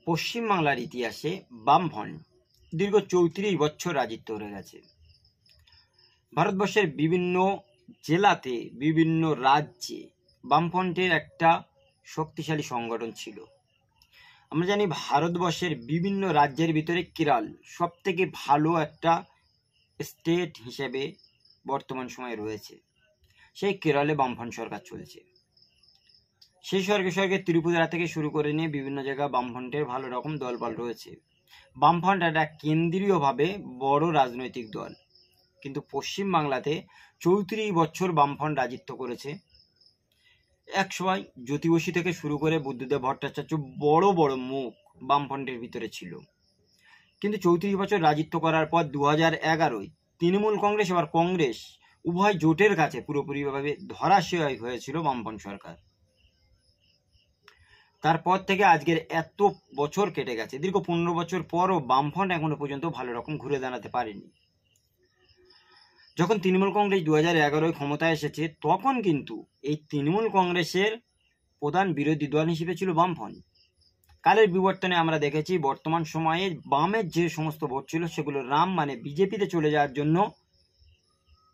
পশ্চিমবাংলার ইতিহাসে বামফ্রন্ট দীর্ঘ 34 বছর রাজত্ব করে গেছে। ভারতবর্ষের বিভিন্ন জেলাতে বিভিন্ন রাজ্যে বামফ্রন্টের একটা শক্তিশালী সংগঠন ছিল। আমরা জানি ভারতবর্ষের বিভিন্ন রাজ্যের ভিতরে কেরল সবথেকে ভালো একটা স্টেট হিসেবে বর্তমান সময়ে রয়েছে। সেই কেরলে বামফ্রন্ট সরকার চলছে। সেই সরকার ত্রিপুরা থেকে শুরু করে নিয়ে বিভিন্ন জায়গায় বামফ্রন্টের ভালো রকম দলবল রয়েছে। বামফ্রন্ট একটা কেন্দ্রীয়ভাবে বড় রাজনৈতিক দল, কিন্তু পশ্চিমবাংলাতে 34 বছর বামফ্রন্ট রাজত্ব করেছে। এক সময় জ্যোতি বসু থেকে শুরু করে বুদ্ধদেব ভট্টাচার্য বড় বড় মুখ বামফ্রন্টের ভিতরে ছিল, কিন্তু 34 বছর রাজত্ব করার পর 2011-য় তৃণমূল কংগ্রেস এবার কংগ্রেস উভয় জোটের কাছে পুরোপুরিভাবে ধরাশায়ী হয়েছিল বামফ্রন্ট সরকার। তারপর থেকে আজকের এত বছর কেটে গেছে, দীর্ঘ 15 বছর পরও বামফ্রন্ট এখনো পর্যন্ত ভালো রকম ঘুরে দাঁড়াতে পারেনি। যখন তৃণমূল কংগ্রেস 2011-য় ক্ষমতায় এসেছে, তখন কিন্তু এই তৃণমূল কংগ্রেসের প্রধান বিরোধী দল হিসেবে ছিল বামফ্রন্ট। কালের বিবর্তনে আমরা দেখেছি বর্তমান সময়ে বামের যে সমস্ত ভোট ছিল সেগুলো রাম মানে বিজেপিতে চলে যাওয়ার জন্য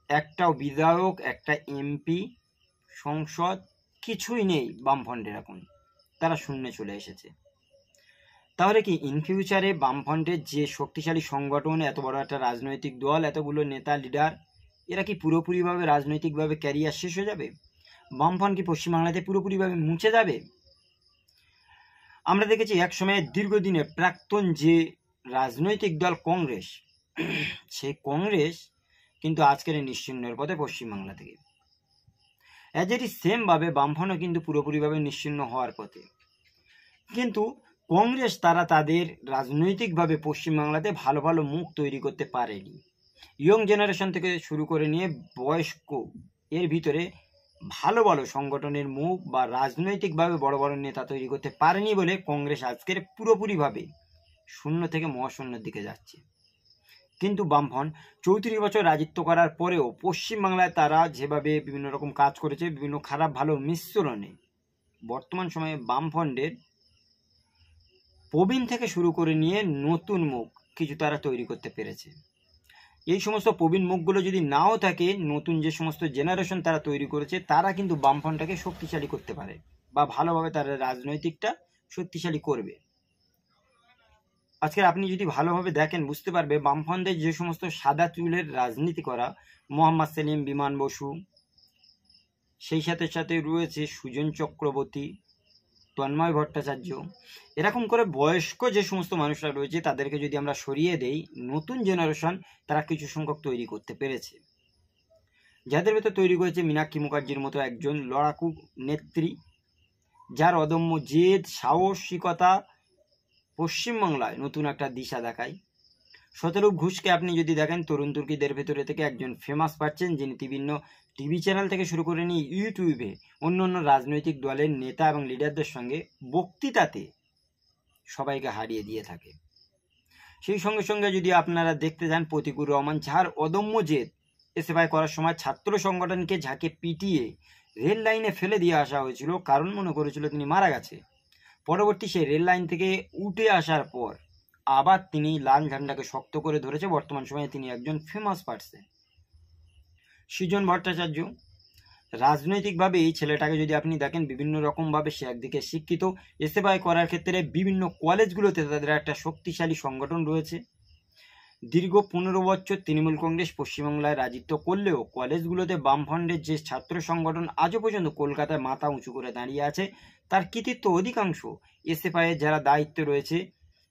একটাও বিধায়ক, একটা এমপি, সংসদ কিছুই নেই বামফ্রন্টের। এখন তারা শূন্যে চলে এসেছে। তাহলে কি ইন ফিউচারে বামফ্রন্টের যে শক্তিশালী সংগঠন, এত বড় একটা রাজনৈতিক দল, এতগুলো নেতা লিডার, এরা কি পুরোপুরিভাবে রাজনৈতিকভাবে ক্যারিয়ার শেষ হয়ে যাবে? বামফ্রন্ট কি পশ্চিমবাংলাতে পুরোপুরিভাবে মুছে যাবে? আমরা দেখেছি এক সময় দীর্ঘদিনের প্রাক্তন যে রাজনৈতিক দল কংগ্রেস, সেই কংগ্রেস কিন্তু আজকের নিশ্চিহ্নের পথে পশ্চিমবাংলা থেকে। এজ এটি সেম ভাবে বামফ্রন্টও কিন্তু পুরোপুরিভাবে নিশ্চিহ্ন হওয়ার পথে। কিন্তু কংগ্রেস তারা তাদের রাজনৈতিকভাবে পশ্চিমবাংলাতে ভালো ভালো মুখ তৈরি করতে পারেনি। ইয়ং জেনারেশন থেকে শুরু করে নিয়ে বয়স্ক, এর ভিতরে ভালো ভালো সংগঠনের মুখ বা রাজনৈতিকভাবে বড় বড় নেতা তৈরি করতে পারেনি বলে কংগ্রেস আজকের পুরোপুরিভাবে শূন্য থেকে মহাশূন্যের দিকে যাচ্ছে। কিন্তু বামফ্রন্ট 34 বছর রাজত্ব করার পরেও পশ্চিমবাংলায় তারা যেভাবে বিভিন্ন রকম কাজ করেছে, বিভিন্ন খারাপ ভালো মিশ্রণে বর্তমান সময়ে বামফ্রন্টের প্রবীণ থেকে শুরু করে নিয়ে নতুন মুখ কিছু তারা তৈরি করতে পেরেছে। এই সমস্ত প্রবীণ মুখগুলো যদি নাও থাকে, নতুন যে সমস্ত জেনারেশন তারা তৈরি করেছে, তারা কিন্তু বামফ্রন্টটাকে শক্তিশালী করতে পারে বা ভালোভাবে তারা রাজনৈতিকটা শক্তিশালী করবে। আজকে আপনি যদি ভালোভাবে দেখেন বুঝতে পারবে বামফ্রন্টের যে সমস্ত সাদা চুলের রাজনীতি করা মোহাম্মদ সেলিম, বিমান বসু, সেই সাথে সাথে রয়েছে সুজন চক্রবর্তী, তন্ময় ভট্টাচার্য, এরকম করে বয়স্ক যে সমস্ত মানুষরা রয়েছে তাদেরকে যদি আমরা সরিয়ে দেই, নতুন জেনারেশন তারা কিছু সংখ্যক তৈরি করতে পেরেছে। যাদের ভেতর তৈরি করেছে মীনাক্ষী মুখার্জির মতো একজন লড়াকু নেত্রী, যার অদম্য জেদ, সাহসিকতা পশ্চিমবাংলায় নতুন একটা দিশা দেখায়। শতরূপ ঘোষকে আপনি যদি দেখেন, তরুণ তুর্কিদের ভেতরে থেকে একজন ফেমাস পাচ্ছেন, যিনি বিভিন্ন টিভি চ্যানেল থেকে শুরু করে নিয়ে ইউটিউবে অন্য অন্য রাজনৈতিক দলের নেতা এবং লিডারদের সঙ্গে বক্তৃতাতে সবাইকে হারিয়ে দিয়ে থাকে। সেই সঙ্গে সঙ্গে যদি আপনারা দেখতে যান প্রতিকুর রহমান, যার অদম্য জেদ, এসএফআই করার সময় ছাত্র সংগঠনকে ঝাঁকে পিটিয়ে রেল লাইনে ফেলে দিয়ে আসা হয়েছিল, কারণ মনে করেছিল তিনি মারা গেছে। পরবর্তী সেই রেল লাইন থেকে উঠে আসার পর আবার তিনি লাল ঝান্ডাকে শক্ত করে ধরেছে। বর্তমান সময়ে তিনি একজন ফেমাস পার্সন। সুজন ভট্টাচার্য, রাজনৈতিকভাবে এই ছেলেটাকে যদি আপনি দেখেন, বিভিন্ন রকমভাবে সে একদিকে শিক্ষিত, এসএফআই করার ক্ষেত্রে বিভিন্ন কলেজগুলোতে তাদের একটা শক্তিশালী সংগঠন রয়েছে। দীর্ঘ 15 বছর তৃণমূল কংগ্রেস পশ্চিমবাংলায় রাজত্ব করলেও কলেজগুলোতে বামফ্রন্টের যে ছাত্র সংগঠন আজও পর্যন্ত কলকাতায় মাথা উঁচু করে দাঁড়িয়ে আছে, তার কৃতিত্ব অধিকাংশ এসএফআইয়ের যারা দায়িত্বে রয়েছে,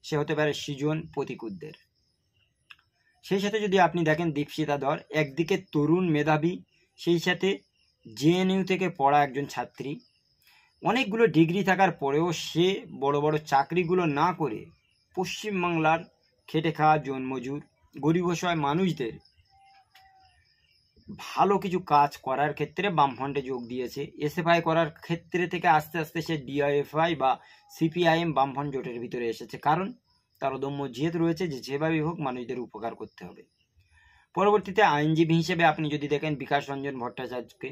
সে হতে পারে সৃজন, প্রতিকুরদের। সেই সাথে যদি আপনি দেখেন দীপশিতা ধর, একদিকে তরুণ মেধাবী, সেই সাথে জেএনইউ থেকে পড়া একজন ছাত্রী, অনেকগুলো ডিগ্রি থাকার পরেও সে বড় বড় চাকরিগুলো না করে পশ্চিমবাংলার খেটে খাওয়া জনমজুর গরিব অসহায় মানুষদের ভালো কিছু কাজ করার ক্ষেত্রে বামফ্রন্টে যোগ দিয়েছে। এসএফআই করার ক্ষেত্রে থেকে আস্তে আস্তে সে ডিআইএফআই বা সিপিআইএম বামফ্রন্ট জোটের ভিতরে এসেছে, কারণ তার অদম্য জেদ রয়েছে যে যেভাবেই হোক মানুষদের উপকার করতে হবে। পরবর্তীতে আইনজীবী হিসেবে আপনি যদি দেখেন বিকাশ রঞ্জন ভট্টাচার্যকে,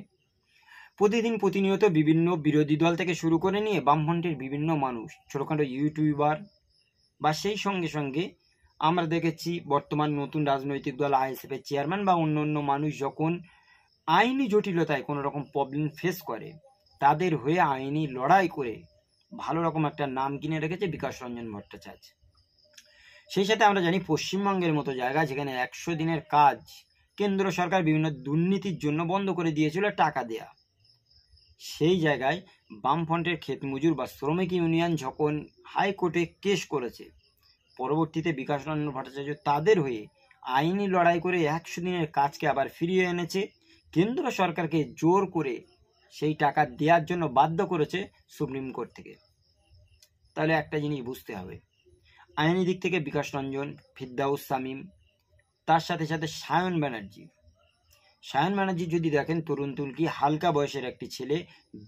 প্রতিদিন প্রতিনিয়ত বিভিন্ন বিরোধী দল থেকে শুরু করে নিয়ে বামফ্রন্টের বিভিন্ন মানুষ, ছোটখাটো ইউটিউবার, বা সেই সঙ্গে সঙ্গে আমরা দেখেছি বর্তমান নতুন রাজনৈতিক দল আইএসএফ এর চেয়ারম্যান বা অন্য অন্য মানুষ যখন আইনি জটিলতায় কোনো রকম প্রবলেম ফেস করে, তাদের হয়ে আইনি লড়াই করে ভালো রকম একটা নাম কিনে রেখেছে বিকাশ রঞ্জন ভট্টাচার্য। সেই সাথে আমরা জানি পশ্চিমবঙ্গের মতো জায়গা যেখানে 100 দিনের কাজ কেন্দ্র সরকার বিভিন্ন দুর্নীতির জন্য বন্ধ করে দিয়েছিল টাকা দেয়া, সেই জায়গায় বামফ্রন্টের ক্ষেত মজুর বা শ্রমিক ইউনিয়ন যখন হাইকোর্টে কেস করেছে, পরবর্তীতে বিকাশ রঞ্জন ভট্টাচার্য তাদের হয়ে আইনি লড়াই করে 100 দিনের কাজকে আবার ফিরিয়ে এনেছে, কেন্দ্র সরকারকে জোর করে সেই টাকা দেওয়ার জন্য বাধ্য করেছে সুপ্রিম কোর্ট থেকে। তাহলে একটা জিনিস বুঝতে হবে, আইনি দিক থেকে বিকাশ রঞ্জন, ফিরদাউস শামীম, তার সাথে সাথে সায়ন ব্যানার্জি যদি দেখেন তরুণ তুর্কি, হালকা বয়সের একটি ছেলে,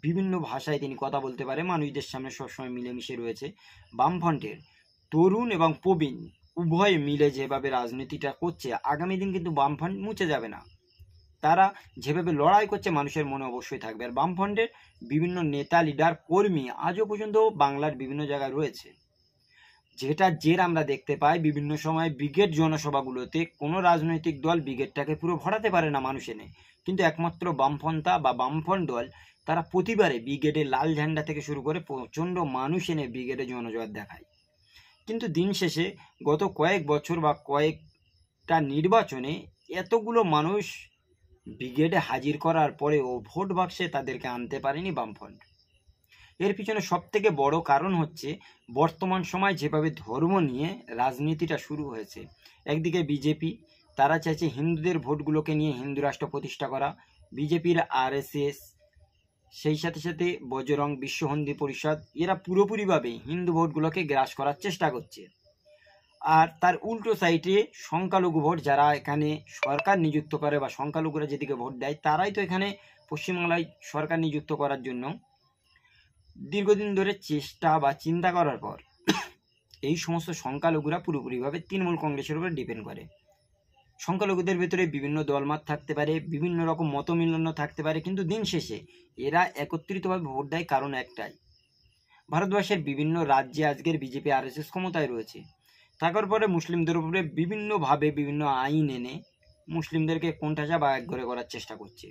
বিভিন্ন ভাষায় তিনি কথা বলতে পারে, মানুষদের সামনে সবসময় মিলেমিশে রয়েছে। বামফ্রন্টের তরুণ এবং প্রবীণ উভয়ে মিলে যেভাবে রাজনীতিটা করছে, আগামী দিন কিন্তু বামফ্রন্ট মুছে যাবে না। তারা যেভাবে লড়াই করছে মানুষের মনে অবশ্যই থাকবে। আর বামফ্রন্টের বিভিন্ন নেতা, লিডার, কর্মী আজও পর্যন্ত বাংলার বিভিন্ন জায়গায় রয়েছে, যেটা জের আমরা দেখতে পাই বিভিন্ন সময় ব্রিগেড জনসভাগুলোতে কোনো রাজনৈতিক দল ব্রিগেডটাকে পুরো ভরাতে পারে না মানুষ এনে, কিন্তু একমাত্র বামপন্থা বা বামফ্রন্ট দল তারা প্রতিবারে ব্রিগেডে লাল ঝান্ডা থেকে শুরু করে প্রচণ্ড মানুষ এনে ব্রিগেডে জনজোয়ার দেখায়। কিন্তু দিন শেষে গত কয়েক বছর বা কয়েকটা নির্বাচনে এতগুলো মানুষ ব্রিগেডে হাজির করার পরেও ভোট বাক্সে তাদেরকে আনতে পারেনি বামফ্রন্ট। এর পিছনে সবথেকে বড় কারণ হচ্ছে বর্তমান সময় যেভাবে ধর্ম নিয়ে রাজনীতিটা শুরু হয়েছে। একদিকে বিজেপি, তারা চাইছে হিন্দুদের ভোটগুলোকে নিয়ে হিন্দু রাষ্ট্র প্রতিষ্ঠা করা, বিজেপির আরএসএস, সেই সাথে সাথে বজরং, বিশ্ব হিন্দু পরিষদ, এরা পুরোপুরিভাবে হিন্দু ভোটগুলোকে গ্রাস করার চেষ্টা করছে। আর তার উল্টো সাইডে সংখ্যালঘু ভোট, যারা এখানে সরকার নিযুক্ত করে বা সংখ্যালঘুরা যেদিকে ভোট দেয়, তারাই তো এখানে পশ্চিমবাংলায় সরকার নিযুক্ত করার জন্য দীর্ঘদিন ধরে চেষ্টা বা চিন্তা করার পর এই সমস্ত সংখ্যালঘুরা পুরোপুরিভাবে তৃণমূল কংগ্রেসের উপর ডিপেন্ড করে। সংখ্যালঘুদের ভেতরে বিভিন্ন দলমত থাকতে পারে, বিভিন্ন রকম মতমিলন্য থাকতে পারে, কিন্তু দিন শেষে এরা একত্রিতভাবে ভোট দেয় কারণ একটাই, ভারতবর্ষের বিভিন্ন রাজ্যে আজকের বিজেপি আরএসএস ক্ষমতায় রয়েছে, থাকার পরে মুসলিমদের উপরে বিভিন্নভাবে বিভিন্ন আইন এনে মুসলিমদেরকে কোণঠাসা বা একঘরে করার চেষ্টা করছে।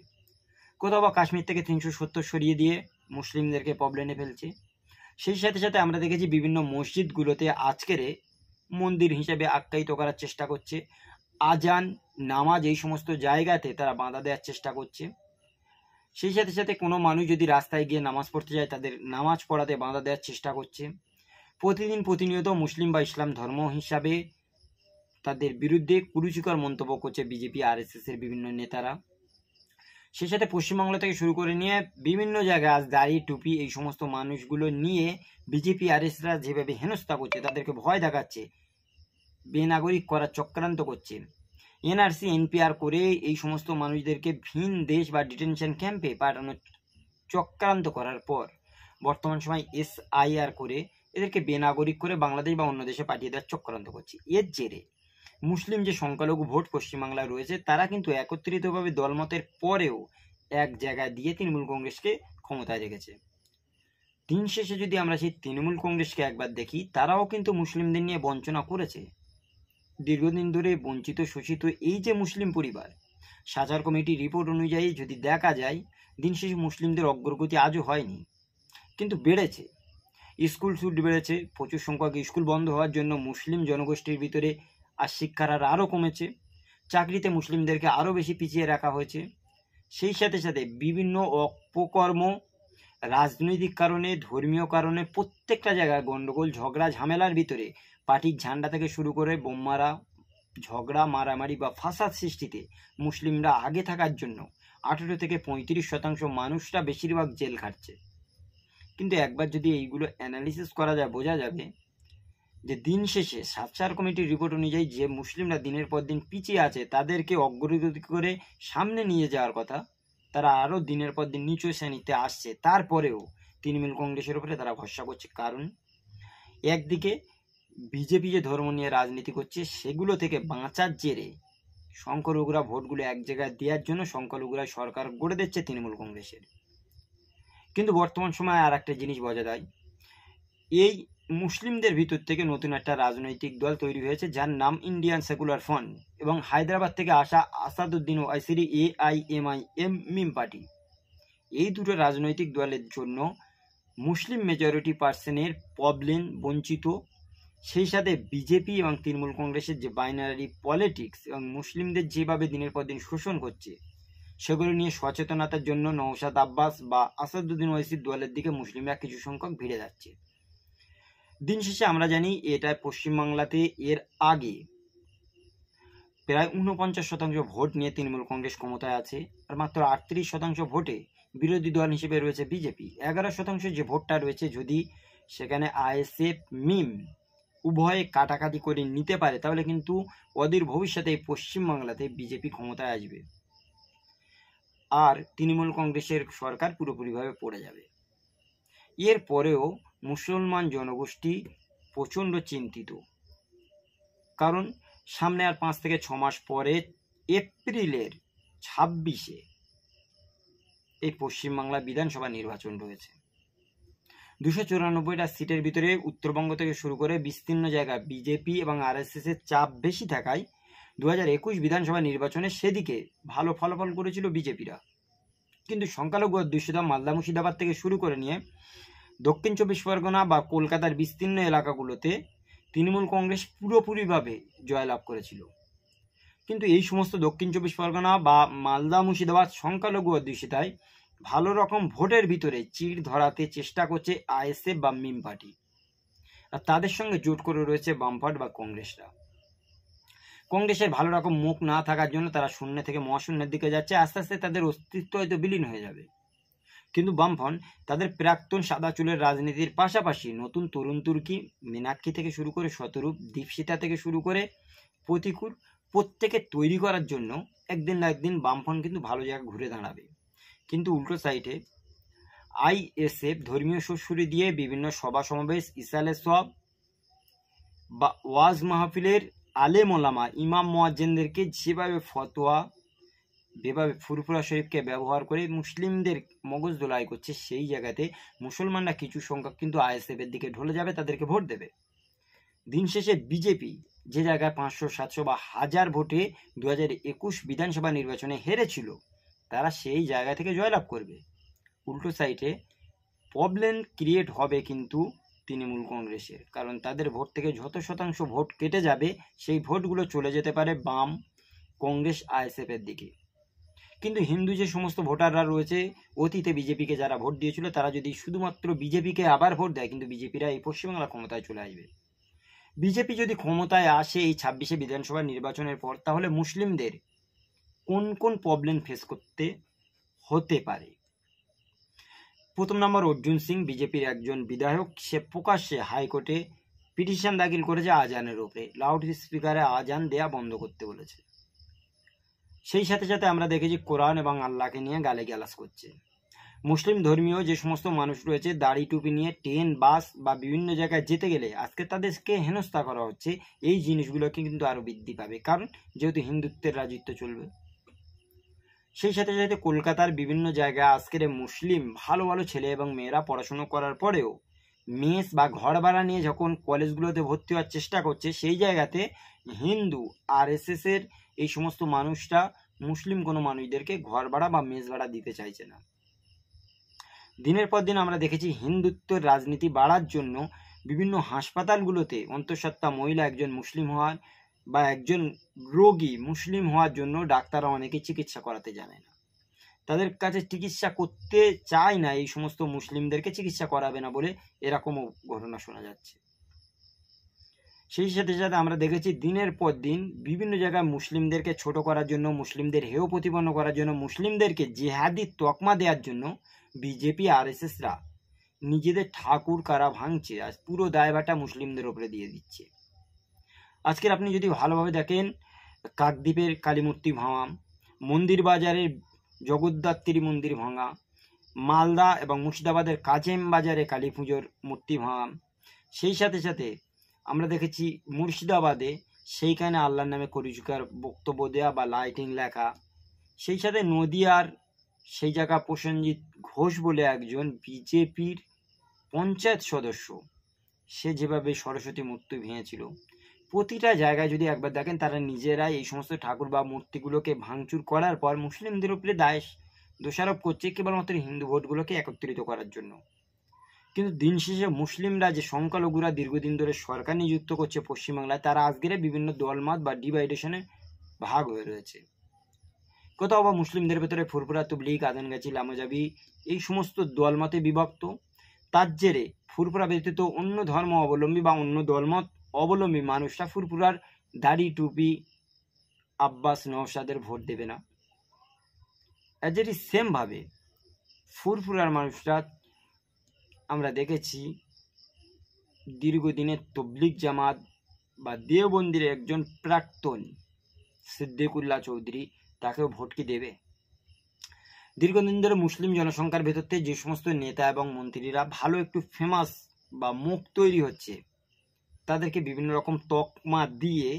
কোথাও বা কাশ্মীর থেকে 370 সরিয়ে দিয়ে মুসলিমদেরকে প্রবলেমে ফেলছে। সেই সাথে সাথে আমরা দেখেছি বিভিন্ন মসজিদগুলোতে আজকের মন্দির হিসেবে আখ্যায়িত করার চেষ্টা করছে, আজান, নামাজ এই সমস্ত জায়গাতে তারা বাধা দেওয়ার চেষ্টা করছে। সেই সাথে সাথে কোনো মানুষ যদি রাস্তায় গিয়ে নামাজ পড়তে যায় তাদের নামাজ পড়াতে বাধা দেওয়ার চেষ্টা করছে। প্রতিনিয়ত মুসলিম বা ইসলাম ধর্ম হিসাবে তাদের বিরুদ্ধে কুরুচিকর মন্তব্য করছে বিজেপি আরএসএস এর বিভিন্ন নেতারা। সেই সাথে পশ্চিমবাংলা থেকে শুরু করে নিয়ে বিভিন্ন জায়গায় আজ দাড়ি, টুপি এই সমস্ত মানুষগুলো নিয়ে বিজেপি আরএসএসরা যেভাবে হেনস্থা করছে, তাদেরকে ভয় দেখাচ্ছে, বেনাগরিক করার চক্রান্ত করছে, এনআরসি এনপিআর করে এই সমস্ত মানুষদেরকে ভিন দেশ বা ডিটেনশন ক্যাম্পে পাঠানোর চক্রান্ত করার পর বর্তমান সময় এসআইআর করে এদেরকে বেনাগরিক করে বাংলাদেশ বা অন্য দেশে পাঠিয়ে দেওয়ার চক্রান্ত করছে। এর জেরে মুসলিম যে সংখ্যালঘু ভোট পশ্চিমবাংলায় রয়েছে, তারা কিন্তু একত্রিতভাবে দলমতের পরেও এক জায়গায় দিয়ে তৃণমূল কংগ্রেসকে ক্ষমতায় রেখেছে। দিন শেষে যদি আমরা সেই তৃণমূল কংগ্রেসকে একবার দেখি, তারাও কিন্তু মুসলিমদের নিয়ে বঞ্চনা করেছে। দীর্ঘদিন ধরে বঞ্চিত শোষিত এই যে মুসলিম পরিবার, সাচার কমিটির রিপোর্ট অনুযায়ী যদি দেখা যায়, দিন শেষে মুসলিমদের অগ্রগতি আজও হয়নি, কিন্তু বেড়েছে। স্কুল ছুট বেড়েছে, প্রচুর সংখ্যক স্কুল বন্ধ হওয়ার জন্য মুসলিম জনগোষ্ঠীর ভিতরে আর শিক্ষার হার আরও কমেছে, চাকরিতে মুসলিমদেরকে আরও বেশি পিছিয়ে রাখা হয়েছে। সেই সাথে সাথে বিভিন্ন অপকর্ম, রাজনৈতিক কারণে, ধর্মীয় কারণে প্রত্যেকটা জায়গায় গণ্ডগোল, ঝগড়া, ঝামেলার ভিতরে পার্টির ঝান্ডা থেকে শুরু করে বোমারা, ঝগড়া, মারামারি বা ফাসাদ সৃষ্টিতে মুসলিমরা আগে থাকার জন্য 18 থেকে 35% মানুষরা বেশিরভাগ জেল খাটছে। কিন্তু একবার যদি এইগুলো অ্যানালিসিস করা যায়, বোঝা যাবে যে দিন শেষে সাচার কমিটির রিপোর্ট অনুযায়ী যে মুসলিমরা দিনের পর দিন পিছিয়ে আছে, তাদেরকে অগ্রগতি করে সামনে নিয়ে যাওয়ার কথা, তারা আরও দিনের পর দিন নিচু শ্রেণীতে আসছে। তারপরেও তৃণমূল কংগ্রেসের উপরে তারা ভরসা করছে, কারণ একদিকে বিজেপি যে ধর্ম নিয়ে রাজনীতি করছে, সেগুলো থেকে বাঁচার জেরে সংখ্যালঘুরা ভোটগুলো এক জায়গায় দেওয়ার জন্য সংখ্যালঘুরা সরকার গড়ে দিচ্ছে তৃণমূল কংগ্রেসের। কিন্তু বর্তমান সময়ে আর একটা জিনিস বোঝা যায়, এই মুসলিমদের ভিতর থেকে নতুন একটা রাজনৈতিক দল তৈরি হয়েছে যার নাম ইন্ডিয়ান সেকুলার ফ্রন্ট, এবং হায়দ্রাবাদ থেকে আসা আসাদুদ্দিন ওয়াইসির AIMIM মিম পার্টি। এই দুটো রাজনৈতিক দলের জন্য মুসলিম মেজরিটি পার্সনের প্রবলেম, বঞ্চিত, সেই সাথে বিজেপি এবং তৃণমূল কংগ্রেসের যে বাইনারি পলিটিক্স এবং মুসলিমদের যেভাবে দিনের পর দিন শোষণ করছে সেগুলো নিয়ে সচেতনতার জন্য নওশাদ আব্বাস বা আসাদুদ্দিন ওয়াইসির দলের দিকে মুসলিমরা কিছু সংখ্যক ভিড়ে যাচ্ছে। দিন শেষে আমরা জানি এটা পশ্চিমবাংলাতে এর আগে প্রায় 49% ভোট নিয়ে তৃণমূল কংগ্রেস ক্ষমতায় আছে, আর মাত্র 38% ভোটে বিরোধী দল হিসেবে রয়েছে বিজেপি। 11% যে ভোটটা রয়েছে, যদি সেখানে ISF মিম উভয়ে কাটাকাটি করে নিতে পারে তাহলে কিন্তু অদূর ভবিষ্যতে এই পশ্চিমবাংলাতে বিজেপি ক্ষমতায় আসবে আর তৃণমূল কংগ্রেসের সরকার পুরোপুরিভাবে পড়ে যাবে। এর পরেও মুসলমান জনগোষ্ঠী প্রচণ্ড চিন্তিত, কারণ সামনে আর 5 থেকে 6 মাস পরে এপ্রিলের 26-এ এই পশ্চিমবাংলা বিধানসভা নির্বাচন রয়েছে। 294টা সিটের ভিতরে উত্তরবঙ্গ থেকে শুরু করে বিস্তীর্ণ জায়গা বিজেপি এবং RSS এর চাপ বেশি থাকায় 2021 বিধানসভা নির্বাচনে সেদিকে ভালো ফলাফল করেছিল বিজেপিরা, কিন্তু সংখ্যালঘু অধ্যুষিত মালদা মুর্শিদাবাদ থেকে শুরু করে নিয়ে দক্ষিণ 24 পরগনা বা কলকাতার বিস্তীর্ণ এলাকাগুলোতে তৃণমূল কংগ্রেস পুরোপুরিভাবে জয়লাভ করেছিল। কিন্তু এই সমস্ত দক্ষিণ 24 পরগনা বা মালদা মুর্শিদাবাদ সংখ্যালঘু অধ্যুষিতায় ভালো রকম ভোটের ভিতরে চিড় ধরাতে চেষ্টা করছে ISF বা মিম পার্টি, আর তাদের সঙ্গে জোট করে রয়েছে বামফ্রন্ট বা কংগ্রেসরা। কংগ্রেসের ভালো রকম মুখ না থাকার জন্য তারা শূন্য থেকে মহাশূন্যের দিকে যাচ্ছে, আস্তে আস্তে তাদের অস্তিত্ব হয়তো বিলীন হয়ে যাবে। কিন্তু বামফ্রন্ট তাদের প্রাক্তন সাদা চুলের রাজনীতির পাশাপাশি নতুন তরুণ তুর্কি, মীনাক্ষী থেকে শুরু করে শতরূপ, দীপশিতা থেকে শুরু করে প্রতিকূল, প্রত্যেকে তৈরি করার জন্য একদিন না একদিন বামফ্রন্ট কিন্তু ভালো জায়গা ঘুরে দাঁড়াবে। কিন্তু উল্টো সাইডে ISF ধর্মীয় সুরসুরি দিয়ে বিভিন্ন সভা সমাবেশ, ইসালে সব বা ওয়াজ মাহফিলের আলেম ওলামা, ইমাম মুয়াজ্জিনদেরকে যেভাবে ফতোয়া, যেভাবে ফুরফুরা শরীফকে ব্যবহার করে মুসলিমদের মগজ দোলাই করছে, সেই জায়গাতে মুসলমানরা কিছু সংখ্যক কিন্তু ISF এর দিকে ঢলে যাবে, তাদেরকে ভোট দেবে। দিন শেষে বিজেপি যে জায়গায় 500, 700 বা 1000 ভোটে 2021 বিধানসভা নির্বাচনে হেরেছিল, তারা সেই জায়গা থেকে জয়লাভ করবে। উল্টো সাইডে প্রবলেম ক্রিয়েট হবে কিন্তু তৃণমূল কংগ্রেসের, কারণ তাদের ভোট থেকে যত শতাংশ ভোট কেটে যাবে সেই ভোটগুলো চলে যেতে পারে বাম, কংগ্রেস, ISF এর দিকে। কিন্তু হিন্দু যে সমস্ত ভোটাররা রয়েছে, অতীতে বিজেপিকে যারা ভোট দিয়েছিল, তারা যদি শুধুমাত্র বিজেপিকে আবার ভোট দেয়, কিন্তু বিজেপিরা এই পশ্চিমবাংলা ক্ষমতায় চলে আসবে। বিজেপি যদি ক্ষমতায় আসে এই 26-এ বিধানসভা নির্বাচনের পর, তাহলে মুসলিমদের কোন কোন প্রবলেম ফেস করতে হতে পারে। প্রথম নম্বর, অর্জুন সিং বিজেপির একজন বিধায়ক, সে প্রকাশ্যে হাইকোর্টে পিটিশন দাখিল করেছে আজানের উপরে, লাউড স্পিকারে আজান দেয়া বন্ধ করতে বলেছে। সেই সাথে সাথে আমরা দেখেছি কোরআন এবং আল্লাহকে নিয়ে গালিগালাজ করছে। মুসলিম ধর্মীয় যে সমস্ত মানুষ রয়েছে, দাড়ি টুপি নিয়ে ট্রেন, বাস বা বিভিন্ন জায়গায় যেতে গেলে আজকে তাদেরকে হেনস্থা করা হচ্ছে। এই জিনিসগুলোকে কিন্তু আরো বৃদ্ধি পাবে, কারণ যেহেতু হিন্দুত্বের রাজত্ব চলবে। সেই সাথে সাথে কলকাতার বিভিন্ন জায়গায় আজকের মুসলিম ভালো ভালো ছেলে এবং মেয়েরা পড়াশুনো করার পরেও মেস বা ঘর ভাড়া নিয়ে যখন কলেজগুলোতে ভর্তি হওয়ার চেষ্টা করছে, সেই জায়গাতে হিন্দু RSS এর এই সমস্ত মানুষরা মুসলিম কোনো মানুষদেরকে ঘর ভাড়া বা মেস ভাড়া দিতে চাইছে না। দিনের পর দিন আমরা দেখেছি হিন্দুত্বের রাজনীতি বাড়ার জন্য বিভিন্ন হাসপাতালগুলোতে অন্তঃসত্ত্বা মহিলা একজন মুসলিম হওয়ার বা একজন রোগী মুসলিম হওয়ার জন্য ডাক্তাররা অনেকে চিকিৎসা করাতে জানে না, তাদের কাছে চিকিৎসা করতে চায় না, এই সমস্ত মুসলিমদেরকে চিকিৎসা করাবে না বলে এরকমও ঘটনা শোনা যাচ্ছে। সেই সাথে সাথে আমরা দেখেছি দিনের পর দিন বিভিন্ন জায়গায় মুসলিমদেরকে ছোট করার জন্য, মুসলিমদের হেয় প্রতিপন্ন করার জন্য, মুসলিমদেরকে জেহাদি তকমা দেওয়ার জন্য বিজেপি RSSরা নিজেদের ঠাকুর কারা ভাঙছে, আজ পুরো দায়ভারটা মুসলিমদের উপরে দিয়ে দিচ্ছে। আজকের আপনি যদি ভালোভাবে দেখেন, কাকদ্বীপের কালী মূর্তি ভাঙা, মন্দির বাজারের জগদ্ধাত্রী মন্দির ভাঙা, মালদা এবং মুর্শিদাবাদের কাজেম বাজারে কালী পুজোর মূর্তি ভাঙা, সেই সাথে সাথে আমরা দেখেছি মুর্শিদাবাদে সেইখানে আল্লাহর নামে করিজুকার বক্তব্য দেওয়া বা লাইটিং লেখা, সেই সাথে নদিয়ার সেই জায়গা প্রসেনজিৎ ঘোষ বলে একজন বিজেপির পঞ্চায়েত সদস্য, সে যেভাবে সরস্বতী মূর্তি ভেঙেছিল, প্রতিটা জায়গায় যদি একবার দেখেন তারা নিজেরাই এই সমস্ত ঠাকুর বা মূর্তিগুলোকে ভাঙচুর করার পর মুসলিমদের উপরে দোষারোপ করছে কেবলমাত্র হিন্দু ভোটগুলোকে একত্রিত করার জন্য। কিন্তু দিন শেষে মুসলিমরা যে সংখ্যালঘুরা দীর্ঘদিন ধরে সরকার নিযুক্ত করছে পশ্চিমবাংলায়, তারা আজকের বিভিন্ন দলমত বা ডিভাইডেশনে ভাগ হয়ে রয়েছে। কোথাও বা মুসলিমদের ভেতরে ফুরফুরা, তবলিগ, আজানগাছি, লামাজাবি এই সমস্ত দলমতে বিভক্ত। তার জেরে ফুরফুরা ব্যতীত অন্য ধর্ম অবলম্বী বা অন্য দলমত অবলম্বী মানুষরা ফুরফুরার দাড়ি, টুপি, আব্বাস, নওশাদের ভোট দেবে না। এদেরই সেমভাবে ফুরফুরার মানুষরা আমরা দেখেছি দীর্ঘদিনের তবলিগ জামাত বা দেওবন্দির একজন প্রাক্তন সিদ্দিকুল্লাহ চৌধুরী, তাকেও ভোট কি দেবে? দীর্ঘদিন ধরে মুসলিম জনসংখ্যার ভেতর থেকে যে সমস্ত নেতা এবং মন্ত্রীরা ভালো একটু ফেমাস বা মুখ তৈরি হচ্ছে, তাদেরকে বিভিন্ন রকম তকমা দিয়ে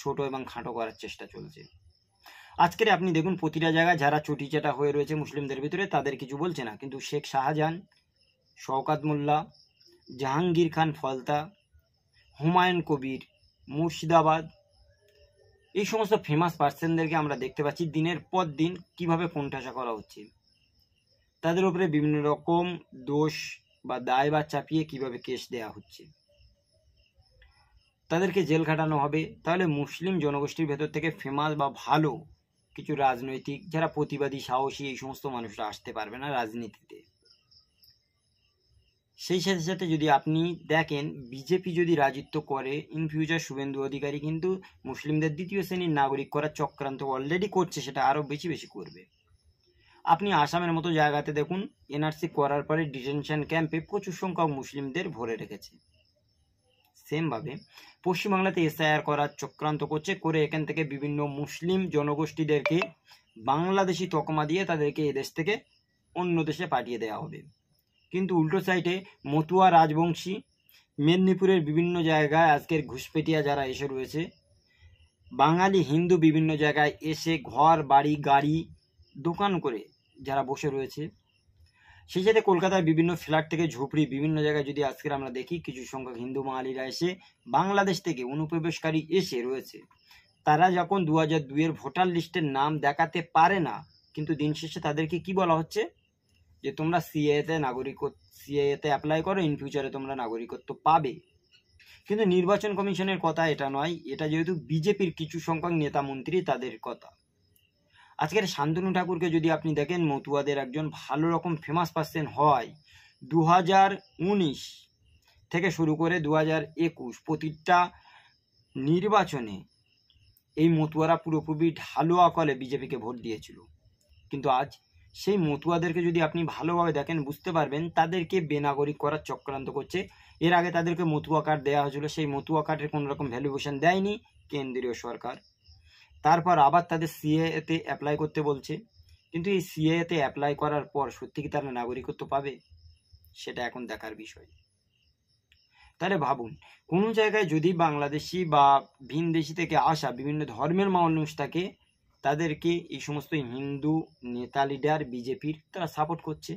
ছোট এবং খাটো করার চেষ্টা চলছে। আজকের আপনি দেখুন প্রতিটা জায়গায় যারা চটিচাটা হয়ে রয়েছে মুসলিমদের ভিতরে, তাদের কিছু বলছে না, কিন্তু শেখ শাহজাহান, শওকাত মোল্লা, জাহাঙ্গীর খান ফলতা, হুমায়ুন কবির, মুর্শিদাবাদ, এই সমস্ত ফেমাস পার্সনদেরকে আমরা দেখতে পাচ্ছি দিনের পর দিন কিভাবে কোণঠাসা করা হচ্ছে। তাদের উপরে বিভিন্ন রকম দোষ বা দায়ভার চাপিয়ে কিভাবে কেস দেয়া হচ্ছে, তাদেরকে জেল খাটানো হবে। তাহলে মুসলিম জনগোষ্ঠীর ভেতর থেকে ফেমাস বা ভালো কিছু রাজনৈতিক যারা প্রতিবাদী, সাহসী, এই সমস্ত মানুষরা আসতে পারবে না রাজনীতিতে। সেই সাথে সাথে যদি আপনি দেখেন বিজেপি যদি রাজত্ব করে, ইন ফিউচার শুভেন্দু অধিকারী কিন্তু মুসলিমদের দ্বিতীয় শ্রেণীর নাগরিক করার চক্রান্ত অলরেডি করছে, সেটা আরও বেশি বেশি করবে। আপনি আসামের মতো জায়গাতে দেখুন, এনআরসি করার পরে ডিটেনশন ক্যাম্পে প্রচুর সংখ্যক মুসলিমদের ভরে রেখেছে। সেমভাবে পশ্চিমবাংলাতে এসআইআর করার চক্রান্ত করছে, করে এখান থেকে বিভিন্ন মুসলিম জনগোষ্ঠীদেরকে বাংলাদেশি তকমা দিয়ে তাদেরকে এদেশ থেকে অন্য দেশে পাঠিয়ে দেওয়া হবে। কিন্তু উল্টো সাইডে মতুয়া রাজবংশী, মেদিনীপুরের বিভিন্ন জায়গায় আজকের ঘুষপেটিয়া যারা এসে রয়েছে, বাঙালি হিন্দু বিভিন্ন জায়গায় এসে ঘর বাড়ি গাড়ি দোকান করে যারা বসে রয়েছে, সেই সাথে কলকাতার বিভিন্ন ফ্ল্যাট থেকে ঝুপড়ি বিভিন্ন জায়গায় যদি আজকের আমরা দেখি কিছু সংখ্যক হিন্দু বাঙালিরা এসে বাংলাদেশ থেকে অনুপ্রবেশকারী এসে রয়েছে, তারা যখন 2002-এর ভোটার লিস্টের নাম দেখাতে পারে না, কিন্তু দিন শেষে তাদেরকে কি বলা হচ্ছে যে তোমরা সিএতে অ্যাপ্লাই করো, ইন ফিউচারে তোমরা নাগরিকত্ব পাবে। কিন্তু নির্বাচন কমিশনের কথা এটা নয়, এটা যেহেতু বিজেপির কিছু সংখ্যক নেতা মন্ত্রী তাদের কথা। আজকের শান্তনু ঠাকুরকে যদি আপনি দেখেন, মতুয়াদের একজন ভালো রকম ফেমাস পার্সন হয়। 2019 থেকে শুরু করে 2021 প্রতিটা নির্বাচনে এই মতুয়ারা পুরোপুরি ঢালুয়া কলে বিজেপিকে ভোট দিয়েছিল। কিন্তু আজ সেই মতুয়াদেরকে যদি আপনি ভালোভাবে দেখেন বুঝতে পারবেন তাদেরকে বেনাগরিক করার চক্রান্ত করছে। এর আগে তাদেরকে মতুয়া কার্ড দেওয়া হয়েছিল, সেই মতুয়া কার্ডের কোনো রকম ভ্যালুয়েশন দেয়নি কেন্দ্রীয় সরকার। তারপর আবার তাদের সিএতে অ্যাপ্লাই করতে বলছে, কিন্তু এই সিএতে অ্যাপ্লাই করার পর সত্যি কি তারা নাগরিকত্ব পাবে, সেটা এখন দেখার বিষয়। তাহলে ভাবুন, কোনো জায়গায় যদি বাংলাদেশি বা ভিনদেশি থেকে আসা বিভিন্ন ধর্মের মানুষ থাকে, তাদেরকে এই সমস্ত হিন্দু নেতা লিডার বিজেপির তারা সাপোর্ট করছে,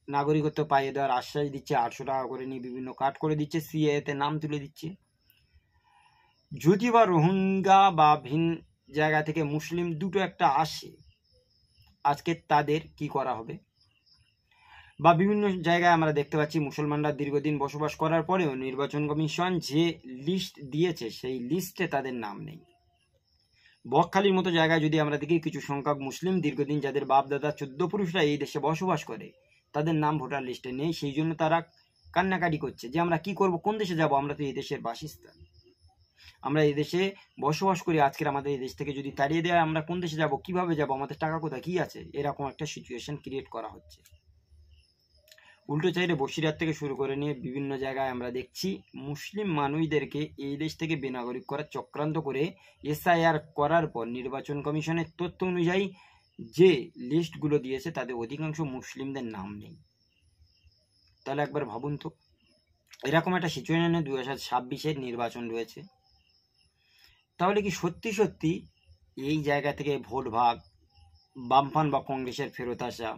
নাগরিকত্ব পাইয়ে দেওয়ার আশ্বাস দিচ্ছে, 800 টাকা করে নিয়ে বিভিন্ন কার্ড করে দিচ্ছে, সিএতে নাম তুলে দিচ্ছে। যদি বা রোহিঙ্গা বা ভিন জায়গা থেকে মুসলিম দুটো একটা আসে, আজকে তাদের কি করা হবে? বা বিভিন্ন জায়গায় আমরা দেখতে পাচ্ছি মুসলমানরা দীর্ঘদিন বসবাস করার পরেও নির্বাচন কমিশন যে লিস্ট দিয়েছে সেই লিস্টে তাদের নাম নেই। বকখালির মতো জায়গায় যদি আমরা দেখি কিছু সংখ্যক মুসলিম দীর্ঘদিন যাদের বাপ দাদা 14 পুরুষরা এই দেশে বসবাস করে, তাদের নাম ভোটার লিস্টে নেই। সেই জন্য তারা কান্নাকাটি করছে যে আমরা কি করব, কোন দেশে যাব, আমরা তো এই দেশের বাসস্থান, আমরা এই দেশে বসবাস করি, আজকের আমাদের এই দেশ থেকে যদি তাড়িয়ে দেওয়া আমরা কোন দেশে যাব, কিভাবে যাব, আমাদের টাকা কোথায়, কি আছে, এরকম একটা সিচুয়েশন ক্রিয়েট করা হচ্ছে। উল্টো চাইলে বসিরহাট থেকে শুরু করে নিয়ে বিভিন্ন জায়গায় আমরা দেখছি মুসলিম মানুষদেরকে এই দেশ থেকে বেনাগরিক করার চক্রান্ত করে এসআইআর করার পর নির্বাচন কমিশনের তথ্য অনুযায়ী যে লিস্টগুলো দিয়েছে তাদের অধিকাংশ মুসলিমদের নাম নেই। তাহলে একবার ভাবুন তো, এরকম একটা সিচুয়েশনে 2026-এর নির্বাচন রয়েছে, তাহলে কি সত্যি সত্যি এই জায়গা থেকে ভোট ভাগ, বামফ্রন্ট বা কংগ্রেসের ফেরত আসা,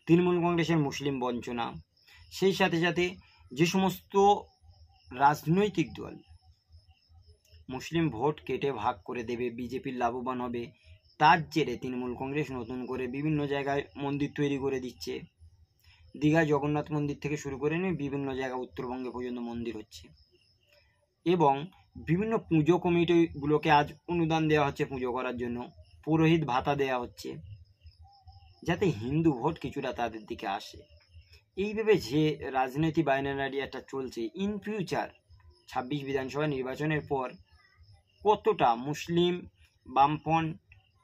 তৃণমূল কংগ্রেসের মুসলিম বঞ্চনা, সেই সাথে সাথে যে সমস্ত রাজনৈতিক দল মুসলিম ভোট কেটে ভাগ করে দেবে, বিজেপির লাভবান হবে, তার জেরে তৃণমূল কংগ্রেস নতুন করে বিভিন্ন জায়গায় মন্দির তৈরি করে দিচ্ছে। দীঘায় জগন্নাথ মন্দির থেকে শুরু করে নিয়ে বিভিন্ন জায়গায় উত্তরবঙ্গে পর্যন্ত মন্দির হচ্ছে, এবং বিভিন্ন পুজো কমিটিগুলোকে আজ অনুদান দেওয়া হচ্ছে পুজো করার জন্য, পুরোহিত ভাতা দেওয়া হচ্ছে, যাতে হিন্দু ভোট কিছুটা তাদের দিকে আসে। এইভাবে যে রাজনীতি বাইনারি একটা চলছে, ইন ফিউচার 26 বিধানসভা নির্বাচনের পর কতটা মুসলিম, বামপন্থ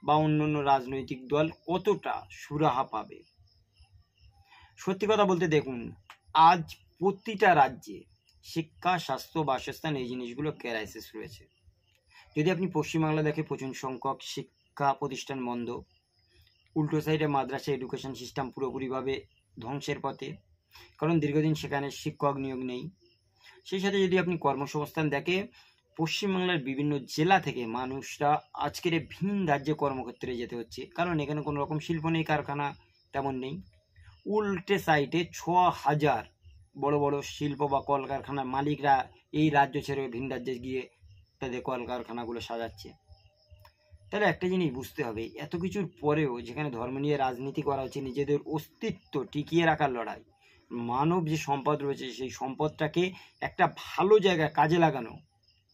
বা অন্যান্য রাজনৈতিক দল কতটা সুরাহা পাবে। সত্যি কথা বলতে দেখুন, আজ প্রতিটা রাজ্যে শিক্ষা, স্বাস্থ্য, বাসস্থান এই জিনিসগুলো ক্রাইসিস রয়েছে। যদি আপনি পশ্চিমবাংলা দেখে প্রচুর সংখ্যক শিক্ষা প্রতিষ্ঠান বন্ধ, উল্টো সাইডে মাদ্রাসা এডুকেশন সিস্টেম পুরোপুরিভাবে ধ্বংসের পথে, কারণ দীর্ঘদিন সেখানে শিক্ষক নিয়োগ নেই। সেই সাথে যদি আপনি কর্মসংস্থান দেখে, পশ্চিমবাংলার বিভিন্ন জেলা থেকে মানুষরা আজকের ভিন রাজ্যে কর্মক্ষেত্রে যেতে হচ্ছে, কারণ এখানে কোনো রকম শিল্প নেই, কারখানা তেমন নেই। উল্টে সাইডে 6000 বড় বড় শিল্প বা কলকারখানার মালিকরা এই রাজ্য ছেড়ে ভিন রাজ্যে গিয়ে তাদের কলকারখানাগুলো সাজাচ্ছে। তাহলে একটা জিনিস বুঝতে হবে, এত কিছুর পরেও যেখানে ধর্ম নিয়ে রাজনীতি করা হচ্ছে, নিজেদের অস্তিত্ব টিকিয়ে রাখার লড়াই, মানব যে সম্পদ রয়েছে সেই সম্পদটাকে একটা ভালো জায়গায় কাজে লাগানো,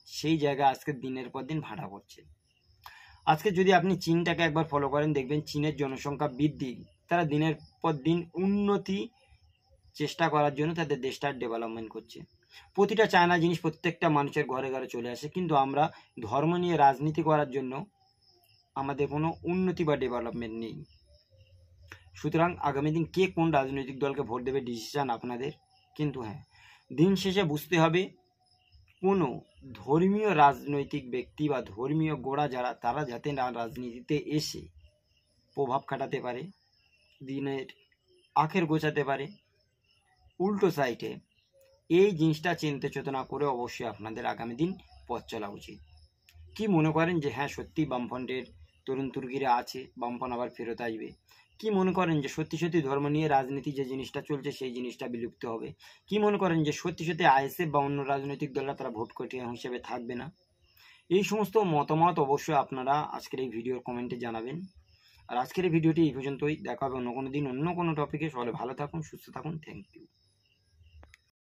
সেই জায়গা আজকে দিনের পর দিন ভাড়া পড়ছে। আজকে যদি আপনি চীনটাকে একবার ফলো করেন, দেখবেন চীনের জনসংখ্যা বৃদ্ধি, তারা দিনের পর দিন উন্নতি চেষ্টা করার জন্য তাদের দেশটার ডেভেলপমেন্ট করছে। প্রতিটা চায়না জিনিস প্রত্যেকটা মানুষের ঘরে ঘরে চলে আসে, কিন্তু আমরা ধর্ম নিয়ে রাজনীতি করার জন্য আমাদের কোনো উন্নতি বা ডেভেলপমেন্ট নেই। সুতরাং আগামী দিন কে কোন রাজনৈতিক দলকে ভোট দেবে ডিসিশন আপনাদের, কিন্তু হ্যাঁ, দিন শেষে বুঝতে হবে কোনো ধর্মীয় রাজনৈতিক ব্যক্তি বা ধর্মীয় গোড়া যারা, তারা যাতে না রাজনীতিতে এসে প্রভাব খাটাতে পারে, দিনের আখের গোছাতে পারে। উল্টো সাইডে এই জিনিসটা চিন্তা চেতনা করে অবশ্যই আপনাদের আগামী দিন পথ চলা উচিত। কি মনে করেন যে হ্যাঁ সত্যি বামফ্রন্টের তরুণ তুর্কিরা আছে, বামফ্রন্ট আবার ফেরত আসবে? কি মনে করেন যে সত্যি সত্যি ধর্ম নিয়ে রাজনীতি যে জিনিসটা চলছে সেই জিনিসটা বিলুপ্ত হবে? কি মনে করেন যে সত্যি সত্যি আইএসএফ বা অন্য রাজনৈতিক দলরা তারা ভোট কটিয়া হিসেবে থাকবে না? এই সমস্ত মতামত অবশ্যই আপনারা আজকের এই ভিডিওর কমেন্টে জানাবেন। আর আজকের এই ভিডিওটি এই পর্যন্তই, দেখা হবে অন্য কোনো দিন অন্য কোনো টপিকে। সকলে ভালো থাকুন, সুস্থ থাকুন, থ্যাংক ইউ।